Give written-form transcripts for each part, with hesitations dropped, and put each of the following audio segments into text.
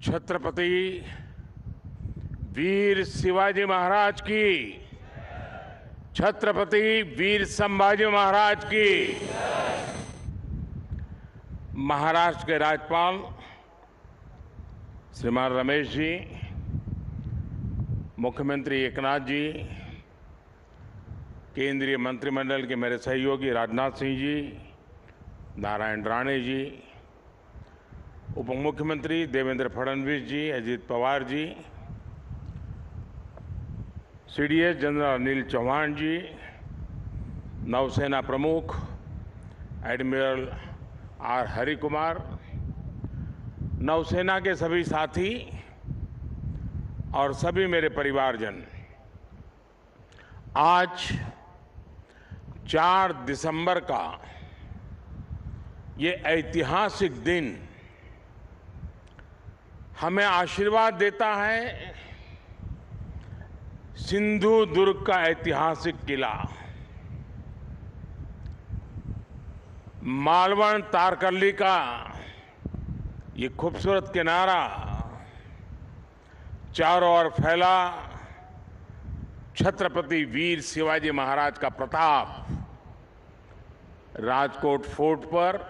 छत्रपति वीर शिवाजी महाराज की, छत्रपति वीर संभाजी महाराज की। महाराष्ट्र के राज्यपाल श्रीमान रमेश जी, मुख्यमंत्री एकनाथ जी, केंद्रीय मंत्रिमंडल के मेरे सहयोगी राजनाथ सिंह जी, नारायण राणे जी, उप मुख्यमंत्री देवेंद्र फडणवीस जी, अजित पवार जी, सीडीएस जनरल अनिल चौहान जी, नौसेना प्रमुख एडमिरल आर हरि कुमार, नौसेना के सभी साथी और सभी मेरे परिवारजन, आज 4 दिसंबर का ये ऐतिहासिक दिन हमें आशीर्वाद देता है। सिंधु दुर्ग का ऐतिहासिक किला, मालवण तारकर्ली का ये खूबसूरत किनारा, चारों ओर फैला छत्रपति वीर शिवाजी महाराज का प्रताप, राजकोट फोर्ट पर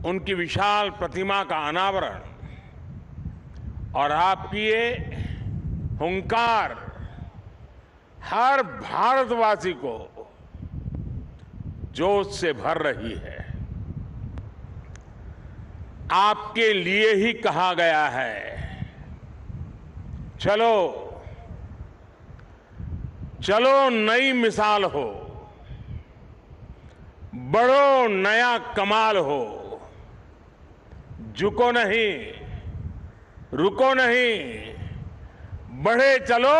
उनकी विशाल प्रतिमा का अनावरण और आपकी ये हुंकार हर भारतवासी को जोश से भर रही है। आपके लिए ही कहा गया है, चलो चलो नई मिसाल हो, बढ़ो नया कमाल हो, झुको नहीं, रुको नहीं, बढ़े चलो,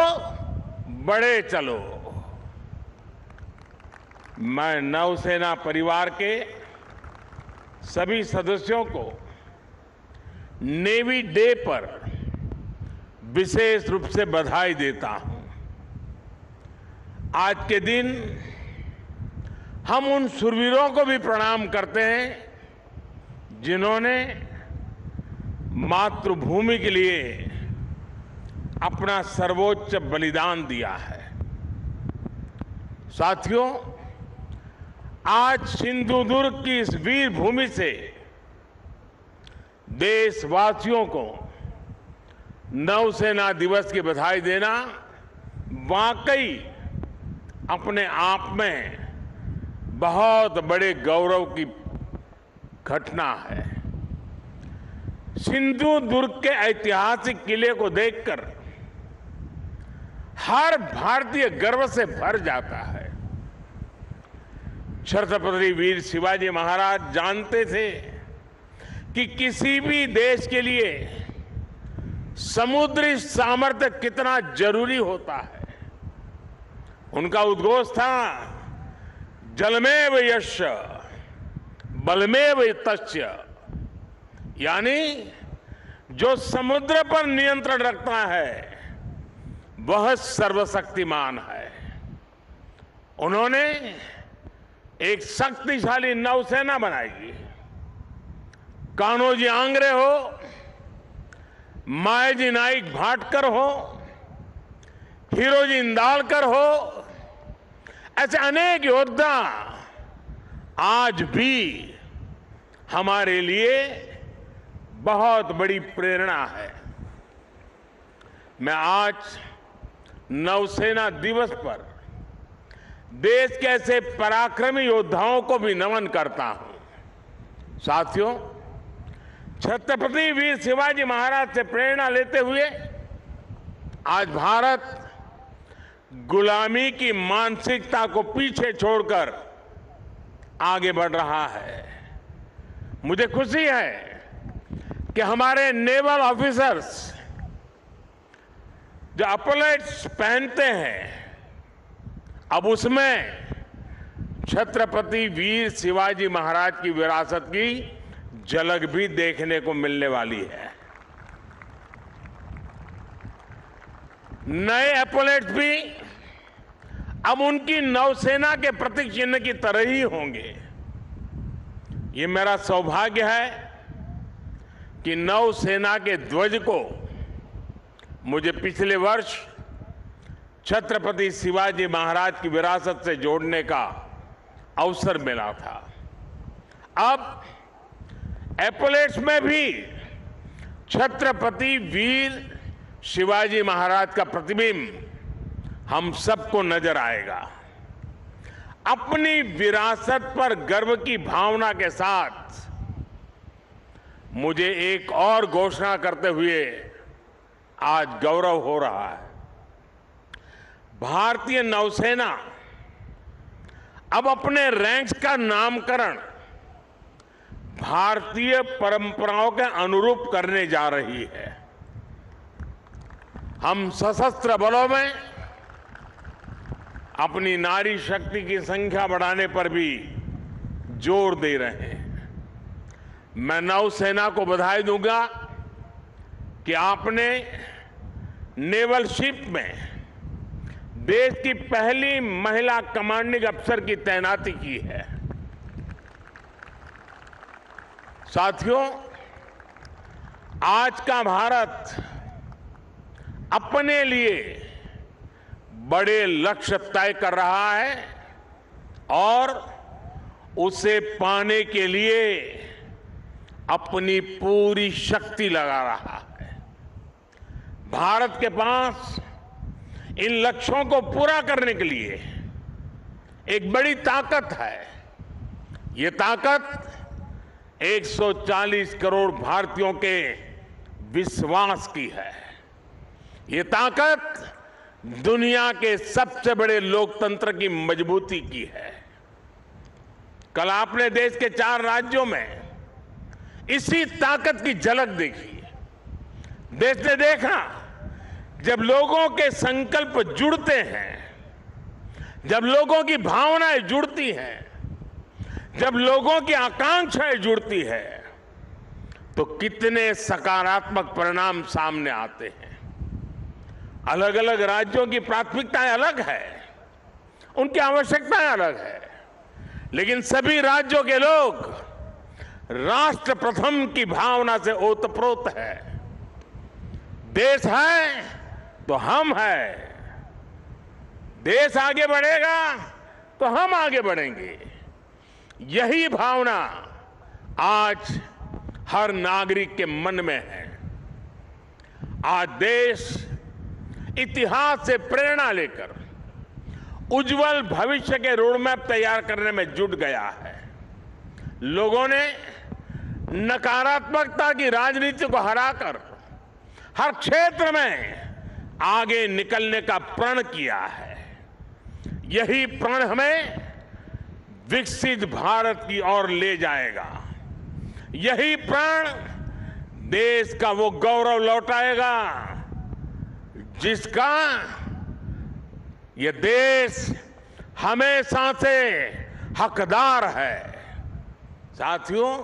बढ़े चलो। मैं नौसेना परिवार के सभी सदस्यों को नेवी डे पर विशेष रूप से बधाई देता हूं। आज के दिन हम उन शूरवीरों को भी प्रणाम करते हैं जिन्होंने मातृभूमि के लिए अपना सर्वोच्च बलिदान दिया है। साथियों, आज सिंधु दुर्ग की इस वीर भूमि से देशवासियों को नौसेना दिवस की बधाई देना वाकई अपने आप में बहुत बड़े गौरव की घटना है। सिंधु दुर्ग के ऐतिहासिक किले को देखकर हर भारतीय गर्व से भर जाता है। छत्रपति वीर शिवाजी महाराज जानते थे कि किसी भी देश के लिए समुद्री सामर्थ्य कितना जरूरी होता है। उनका उद्घोष था, जलमेव यस्य बलमेव तस्य, यानी जो समुद्र पर नियंत्रण रखता है वह सर्वशक्तिमान है। उन्होंने एक शक्तिशाली नौसेना बनाई। कान्होजी आंग्रे हो, मायाजी नाइक भाटकर हो, हीरोजी इंदालकर हो, ऐसे अनेक योद्धा आज भी हमारे लिए बहुत बड़ी प्रेरणा है। मैं आज नौसेना दिवस पर देश के ऐसे पराक्रमी योद्धाओं को भी नमन करता हूं। साथियों, छत्रपति वीर शिवाजी महाराज से प्रेरणा लेते हुए आज भारत गुलामी की मानसिकता को पीछे छोड़कर आगे बढ़ रहा है। मुझे खुशी है कि हमारे नेवल ऑफिसर्स जो अपलेट्स पहनते हैं, अब उसमें छत्रपति वीर शिवाजी महाराज की विरासत की झलक भी देखने को मिलने वाली है। नए एपोलेट्स भी अब उनकी नौसेना के प्रतीक चिन्ह की तरह ही होंगे। ये मेरा सौभाग्य है कि नौसेना के ध्वज को मुझे पिछले वर्ष छत्रपति शिवाजी महाराज की विरासत से जोड़ने का अवसर मिला था। अब एपोलेट्स में भी छत्रपति वीर शिवाजी महाराज का प्रतिबिंब हम सबको नजर आएगा। अपनी विरासत पर गर्व की भावना के साथ मुझे एक और घोषणा करते हुए आज गौरव हो रहा है। भारतीय नौसेना अब अपने रैंक्स का नामकरण भारतीय परंपराओं के अनुरूप करने जा रही है। हम सशस्त्र बलों में अपनी नारी शक्ति की संख्या बढ़ाने पर भी जोर दे रहे हैं। मैं नौसेना को बधाई दूंगा कि आपने नेवल शिप में देश की पहली महिला कमांडिंग अफसर की तैनाती की है। साथियों, आज का भारत अपने लिए बड़े लक्ष्य तय कर रहा है और उसे पाने के लिए अपनी पूरी शक्ति लगा रहा है। भारत के पास इन लक्ष्यों को पूरा करने के लिए एक बड़ी ताकत है। ये ताकत 140 करोड़ भारतीयों के विश्वास की है। ये ताकत दुनिया के सबसे बड़े लोकतंत्र की मजबूती की है। कल आपने देश के 4 राज्यों में इसी ताकत की झलक देखी। देश ने देखा जब लोगों के संकल्प जुड़ते हैं, जब लोगों की भावनाएं जुड़ती हैं, जब लोगों की आकांक्षाएं जुड़ती है, तो कितने सकारात्मक परिणाम सामने आते हैं। अलग अलग राज्यों की प्राथमिकताएं अलग है, उनकी आवश्यकताएं अलग है, लेकिन सभी राज्यों के लोग राष्ट्र प्रथम की भावना से ओतप्रोत है। देश है तो हम हैं। देश आगे बढ़ेगा तो हम आगे बढ़ेंगे। यही भावना आज हर नागरिक के मन में है। आज देश इतिहास से प्रेरणा लेकर उज्जवल भविष्य के रोडमैप तैयार करने में जुट गया है। लोगों ने नकारात्मकता की राजनीति को हराकर हर क्षेत्र में आगे निकलने का प्रण किया है। यही प्रण हमें विकसित भारत की ओर ले जाएगा। यही प्रण देश का वो गौरव लौटाएगा जिसका ये देश हमेशा से हकदार है। साथियों,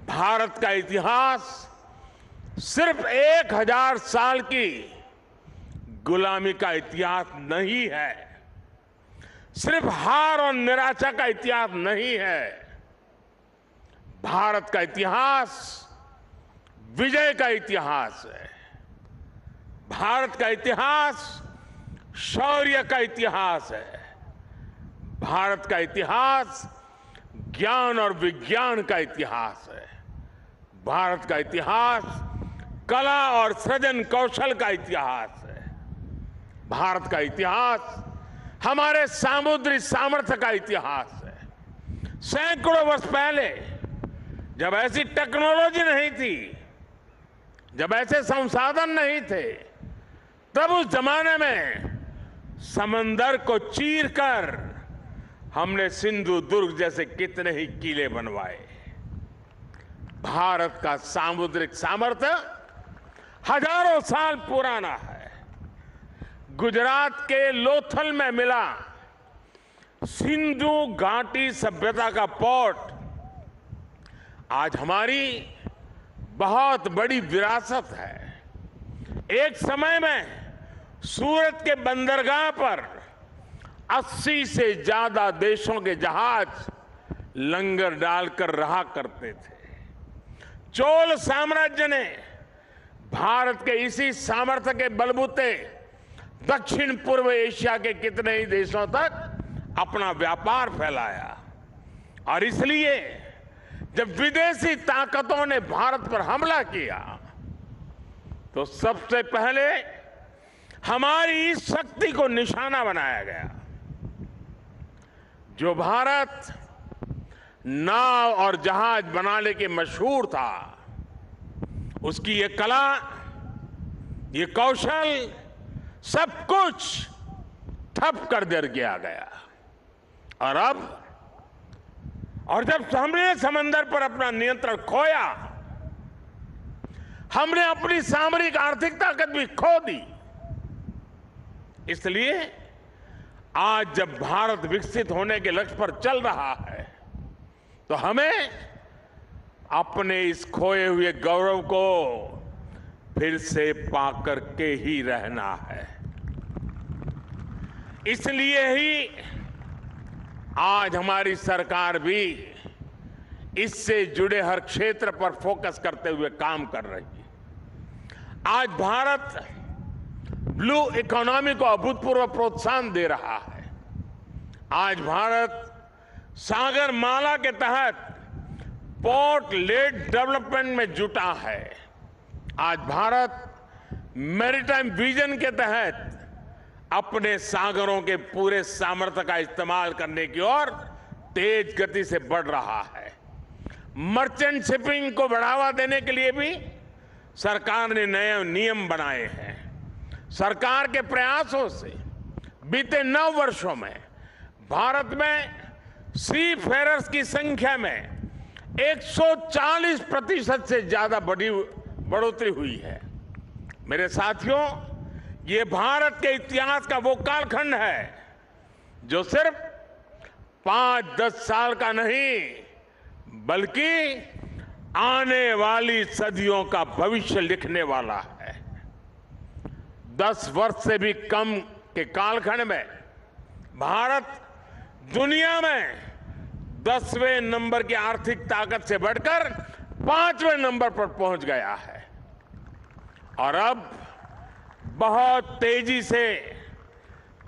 भारत का इतिहास सिर्फ 1000 साल की गुलामी का इतिहास नहीं है, सिर्फ हार और निराशा का इतिहास नहीं है। भारत का इतिहास विजय का इतिहास है। भारत का इतिहास शौर्य का इतिहास है। भारत का इतिहास ज्ञान और विज्ञान का इतिहास है। भारत का इतिहास कला और सृजन कौशल का इतिहास है। भारत का इतिहास हमारे सामुद्रिक सामर्थ्य का इतिहास है। सैकड़ों वर्ष पहले जब ऐसी टेक्नोलॉजी नहीं थी, जब ऐसे संसाधन नहीं थे, तब उस जमाने में समंदर को चीरकर हमने सिंधु दुर्ग जैसे कितने ही किले बनवाए। भारत का सामुद्रिक सामर्थ्य हजारों साल पुराना है। गुजरात के लोथल में मिला सिंधु घाटी सभ्यता का पोर्ट आज हमारी बहुत बड़ी विरासत है। एक समय में सूरत के बंदरगाह पर 80 से ज्यादा देशों के जहाज लंगर डालकर रहा करते थे। चोल साम्राज्य ने भारत के इसी सामर्थ्य के बलबूते दक्षिण पूर्व एशिया के कितने ही देशों तक अपना व्यापार फैलाया। और इसलिए जब विदेशी ताकतों ने भारत पर हमला किया तो सबसे पहले हमारी इस शक्ति को निशाना बनाया गया। जो भारत नाव और जहाज बनाने के मशहूर था, उसकी ये कला, ये कौशल, सब कुछ ठप कर दिया गया। और जब हमने समंदर पर अपना नियंत्रण खोया, हमने अपनी सामरिक आर्थिक ताकत भी खो दी। इसलिए आज जब भारत विकसित होने के लक्ष्य पर चल रहा है तो हमें अपने इस खोए हुए गौरव को फिर से पाकर के ही रहना है। इसलिए ही आज हमारी सरकार भी इससे जुड़े हर क्षेत्र पर फोकस करते हुए काम कर रही है। आज भारत ब्लू इकोनॉमी को अभूतपूर्व प्रोत्साहन दे रहा है। आज भारत सागर माला के तहत पोर्ट लेड डेवलपमेंट में जुटा है। आज भारत मैरीटाइम विजन के तहत अपने सागरों के पूरे सामर्थ्य का इस्तेमाल करने की ओर तेज गति से बढ़ रहा है। मर्चेंट शिपिंग को बढ़ावा देने के लिए भी सरकार ने नए नियम बनाए हैं। सरकार के प्रयासों से बीते 9 वर्षों में भारत में सी फेरर्स की संख्या में 140% से ज्यादा बढ़ोतरी हुई है। मेरे साथियों, ये भारत के इतिहास का वो कालखंड है जो सिर्फ 5-10 साल का नहीं बल्कि आने वाली सदियों का भविष्य लिखने वाला है। 10 वर्ष से भी कम के कालखंड में भारत दुनिया में 10वें नंबर की आर्थिक ताकत से बढ़कर 5वें नंबर पर पहुंच गया है। और अब बहुत तेजी से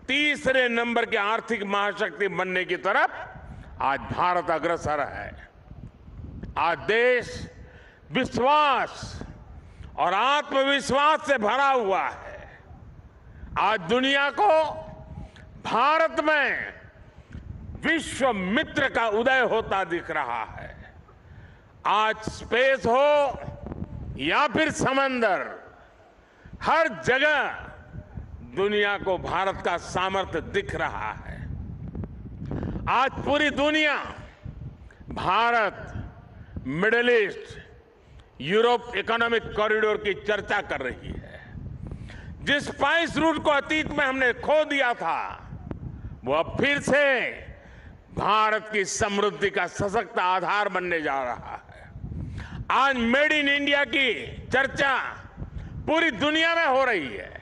3रे नंबर की आर्थिक महाशक्ति बनने की तरफ आज भारत अग्रसर है। आज देश विश्वास और आत्मविश्वास से भरा हुआ है। आज दुनिया को भारत में विश्व मित्र का उदय होता दिख रहा है। आज स्पेस हो या फिर समंदर, हर जगह दुनिया को भारत का सामर्थ्य दिख रहा है। आज पूरी दुनिया Bharat, middle east, Europe economic corridor की चर्चा कर रही है। जिस स्पाइस रूट को अतीत में हमने खो दिया था, वो अब फिर से भारत की समृद्धि का सशक्त आधार बनने जा रहा है। आज मेड इन इंडिया की चर्चा पूरी दुनिया में हो रही है।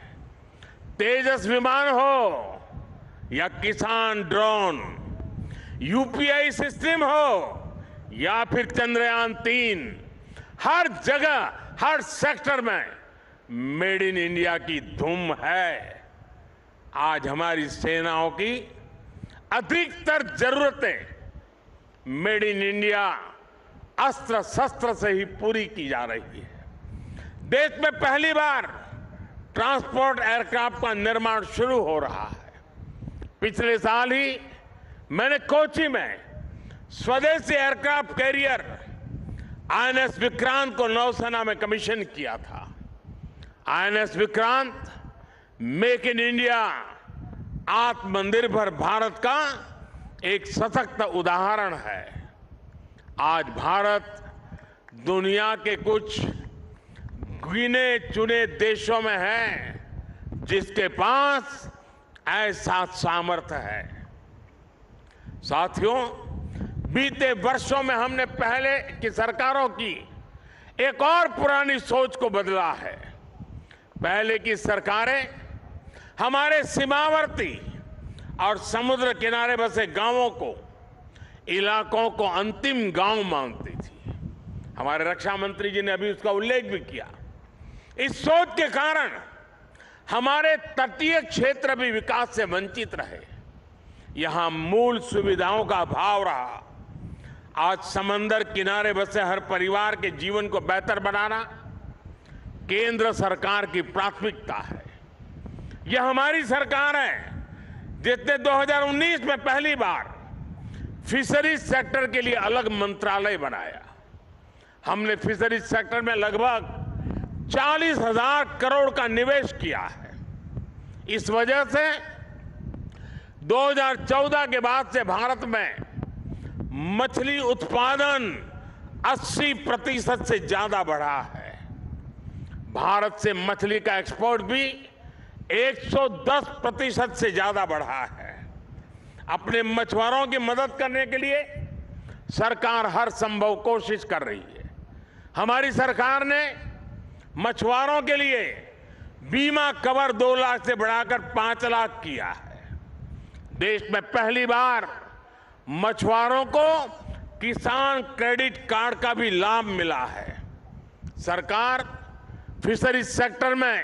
तेजस विमान हो या किसान ड्रोन, यूपीआई सिस्टम हो या फिर चंद्रयान 3, हर जगह, हर सेक्टर में मेड इन इंडिया की धूम है। आज हमारी सेनाओं की अधिकतर जरूरतें मेड इन इंडिया अस्त्र शस्त्र से ही पूरी की जा रही है। देश में पहली बार ट्रांसपोर्ट एयरक्राफ्ट का निर्माण शुरू हो रहा है। पिछले साल ही मैंने कोची में स्वदेशी एयरक्राफ्ट कैरियर आईएनएस विक्रांत को नौसेना में कमीशन किया था। INS Vikrant make in India, आत्मनिर्भर भारत का एक सशक्त उदाहरण है। आज भारत दुनिया के कुछ गिने चुने देशों में है जिसके पास ऐसा सामर्थ्य है। साथियों, बीते वर्षों में हमने पहले की सरकारों की एक और पुरानी सोच को बदला है। पहले की सरकारें हमारे सीमावर्ती और समुद्र किनारे बसे गांवों को, इलाकों को अंतिम गांव मानती थी। हमारे रक्षा मंत्री जी ने अभी उसका उल्लेख भी किया। इस सोच के कारण हमारे तटीय क्षेत्र भी विकास से वंचित रहे। यहां मूल सुविधाओं का अभाव रहा। आज समंदर किनारे बसे हर परिवार के जीवन को बेहतर बनाना केंद्र सरकार की प्राथमिकता है। यह हमारी सरकार है जिसने 2019 में पहली बार फिशरीज सेक्टर के लिए अलग मंत्रालय बनाया। हमने फिशरीज सेक्टर में लगभग 40,000 करोड़ का निवेश किया है। इस वजह से 2014 के बाद से भारत में मछली उत्पादन 80% से ज्यादा बढ़ा है। भारत से मछली का एक्सपोर्ट भी 110% से ज्यादा बढ़ा है। अपने मछुआरों की मदद करने के लिए सरकार हर संभव कोशिश कर रही है। हमारी सरकार ने मछुआरों के लिए बीमा कवर 2 लाख से बढ़ाकर 5 लाख किया है। देश में पहली बार मछुआरों को किसान क्रेडिट कार्ड का भी लाभ मिला है। सरकार फिशरीज सेक्टर में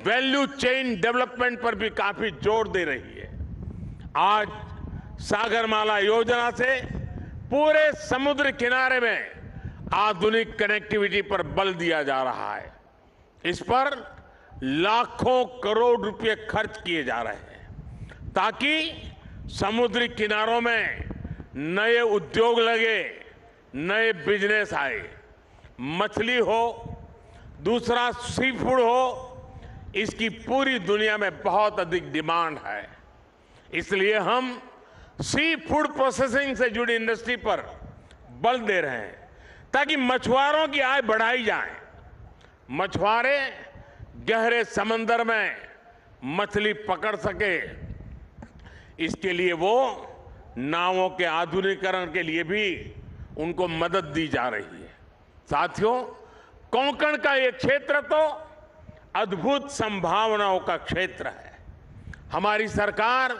वैल्यू चेन डेवलपमेंट पर भी काफी जोर दे रही है। आज सागरमाला योजना से पूरे समुद्र किनारे में आधुनिक कनेक्टिविटी पर बल दिया जा रहा है। इस पर लाखों करोड़ रुपए खर्च किए जा रहे हैं ताकि समुद्री किनारों में नए उद्योग लगे, नए बिजनेस आए। मछली हो, दूसरा सी फूड हो, इसकी पूरी दुनिया में बहुत अधिक डिमांड है। इसलिए हम सी फूड प्रोसेसिंग से जुड़ी इंडस्ट्री पर बल दे रहे हैं ताकि मछुआरों की आय बढ़ाई जाए। मछुआरे गहरे समंदर में मछली पकड़ सके, इसके लिए वो नावों के आधुनिकीकरण के लिए भी उनको मदद दी जा रही है। साथियों, कोंकण का ये क्षेत्र तो अद्भुत संभावनाओं का क्षेत्र है। हमारी सरकार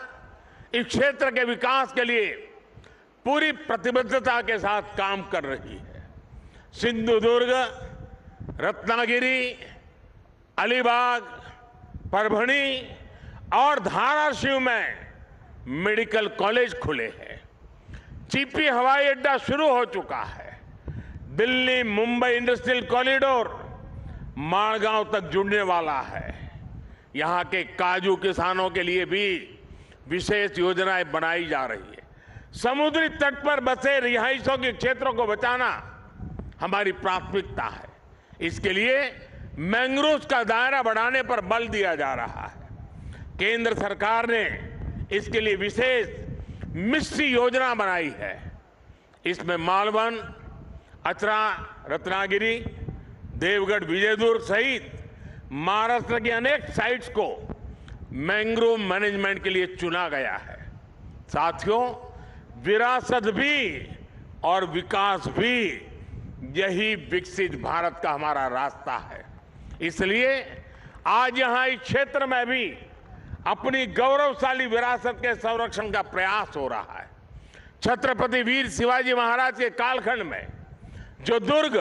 इस क्षेत्र के विकास के लिए पूरी प्रतिबद्धता के साथ काम कर रही है। सिंधुदुर्ग, रत्नागिरी, अलीबाग, परभणी और धाराशिव में मेडिकल कॉलेज खुले हैं। चिपी हवाई अड्डा शुरू हो चुका है। दिल्ली मुंबई इंडस्ट्रियल कॉरिडोर माड़गांव तक जुड़ने वाला है। यहां के काजू किसानों के लिए भी विशेष योजनाएं बनाई जा रही है। समुद्री तट पर बसे रिहायशों के क्षेत्रों को बचाना हमारी प्राथमिकता है। इसके लिए मैंग्रोव का दायरा बढ़ाने पर बल दिया जा रहा है। केंद्र सरकार ने इसके लिए विशेष मिस्ट्री योजना बनाई है। इसमें मालवन, अचरा, रत्नागिरी, देवगढ़, विजयदुर्ग सहित महाराष्ट्र की अनेक साइट्स को मैंग्रोव मैनेजमेंट के लिए चुना गया है। साथियों, विरासत भी और विकास भी, यही विकसित भारत का हमारा रास्ता है। इसलिए आज यहां इस क्षेत्र में भी अपनी गौरवशाली विरासत के संरक्षण का प्रयास हो रहा है। छत्रपति वीर शिवाजी महाराज के कालखंड में जो दुर्ग,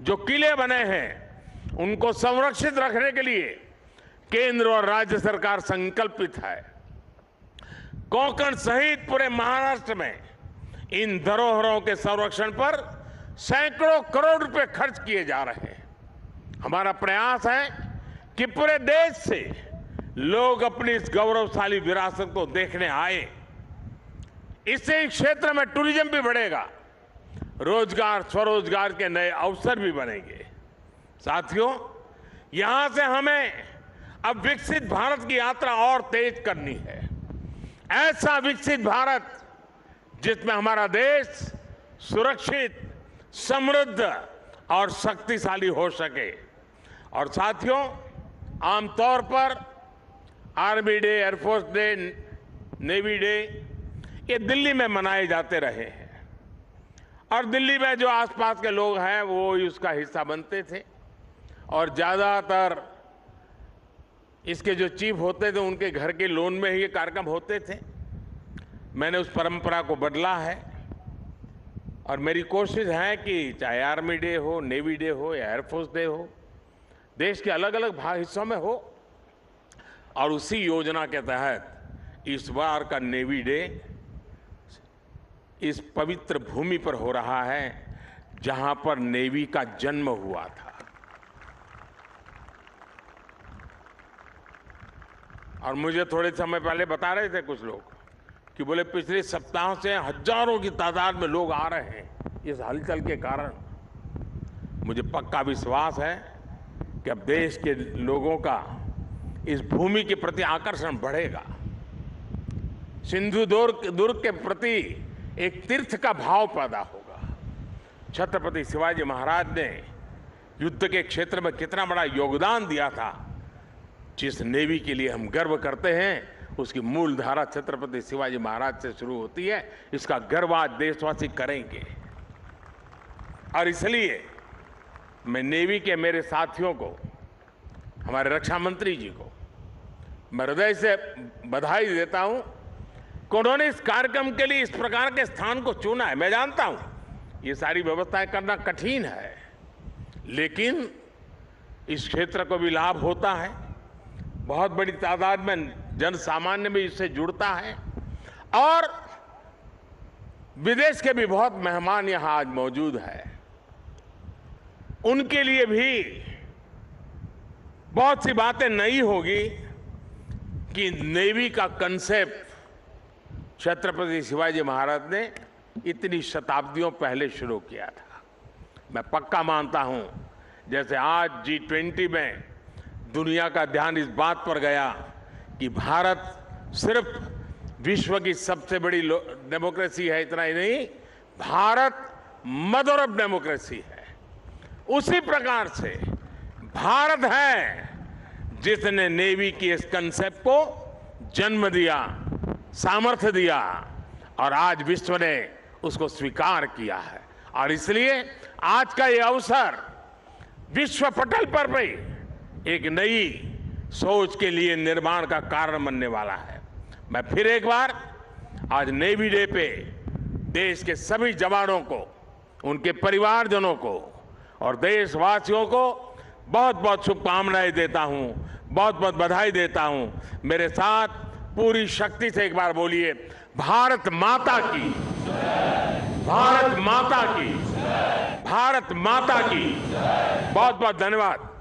जो किले बने हैं, उनको संरक्षित रखने के लिए केंद्र और राज्य सरकार संकल्पित है। कोंकण सहित पूरे महाराष्ट्र में इन धरोहरों के संरक्षण पर सैकड़ों करोड़ रुपए खर्च किए जा रहे हैं। हमारा प्रयास है कि पूरे देश से लोग अपनी इस गौरवशाली विरासत को देखने आए। इससे इस क्षेत्र में टूरिज्म भी बढ़ेगा, रोजगार, स्वरोजगार के नए अवसर भी बनेंगे। साथियों, यहां से हमें अब विकसित भारत की यात्रा और तेज करनी है। ऐसा विकसित भारत जिसमें हमारा देश सुरक्षित, समृद्ध और शक्तिशाली हो सके। और साथियों, आमतौर पर army day, air force day, navy day ये दिल्ली में मनाए जाते रहे हैं और दिल्ली में जो आसपास के लोग हैं वो उसका हिस्सा बनते थे और ज्यादातर इसके जो चीफ होते थे उनके घर के लोन में ही ये कार्यक्रम होते थे। मैंने उस परंपरा को बदला है। और मेरी कोशिश है कि चाहे आर्मी डे हो, नेवी डे हो या एयरफोर्स डे हो, देश के अलग अलग हिस्सों में हो, और उसी योजना के तहत इस बार का नेवी डे इस पवित्र भूमि पर हो रहा है जहां पर नेवी का जन्म हुआ था। और मुझे थोड़े समय पहले बता रहे थे कुछ लोग कि बोले पिछले सप्ताह से हजारों की तादाद में लोग आ रहे हैं इस हलचल के कारण। मुझे पक्का विश्वास है कि अब देश के लोगों का इस भूमि के प्रति आकर्षण बढ़ेगा। सिंधु दुर्ग के प्रति एक तीर्थ का भाव पैदा होगा। छत्रपति शिवाजी महाराज ने युद्ध के क्षेत्र में कितना बड़ा योगदान दिया था, जिस नेवी के लिए हम गर्व करते हैं उसकी मूल धारा छत्रपति शिवाजी महाराज से शुरू होती है। इसका गर्व आज देशवासी करेंगे। और इसलिए मैं नेवी के मेरे साथियों को, हमारे रक्षा मंत्री जी को मैं हृदय से बधाई देता हूं कि उन्होंने इस कार्यक्रम के लिए इस प्रकार के स्थान को चुना है। मैं जानता हूं ये सारी व्यवस्थाएं करना कठिन है, लेकिन इस क्षेत्र को भी लाभ होता है। बहुत बड़ी तादाद में जन सामान्य भी इससे जुड़ता है और विदेश के भी बहुत मेहमान यहां आज मौजूद हैं। उनके लिए भी बहुत सी बातें नई होगी कि नेवी का कंसेप्ट छत्रपति शिवाजी महाराज ने इतनी शताब्दियों पहले शुरू किया था। मैं पक्का मानता हूं जैसे आज G20 में दुनिया का ध्यान इस बात पर गया कि भारत सिर्फ विश्व की सबसे बड़ी डेमोक्रेसी है, इतना ही नहीं, भारत मदर ऑफ डेमोक्रेसी है। उसी प्रकार से भारत है जिसने नेवी की इस कंसेप्ट को जन्म दिया, सामर्थ्य दिया और आज विश्व ने उसको स्वीकार किया है। और इसलिए आज का ये अवसर विश्व पटल पर भी एक नई सोच के लिए निर्माण का कारण बनने वाला है। मैं फिर एक बार आज नेवी डे पे देश के सभी जवानों को, उनके परिवारजनों को और देशवासियों को बहुत बहुत शुभकामनाएं देता हूं, बहुत बहुत बधाई देता हूं। मेरे साथ पूरी शक्ति से एक बार बोलिए, भारत माता की, भारत माता की, भारत माता की। बहुत बहुत धन्यवाद।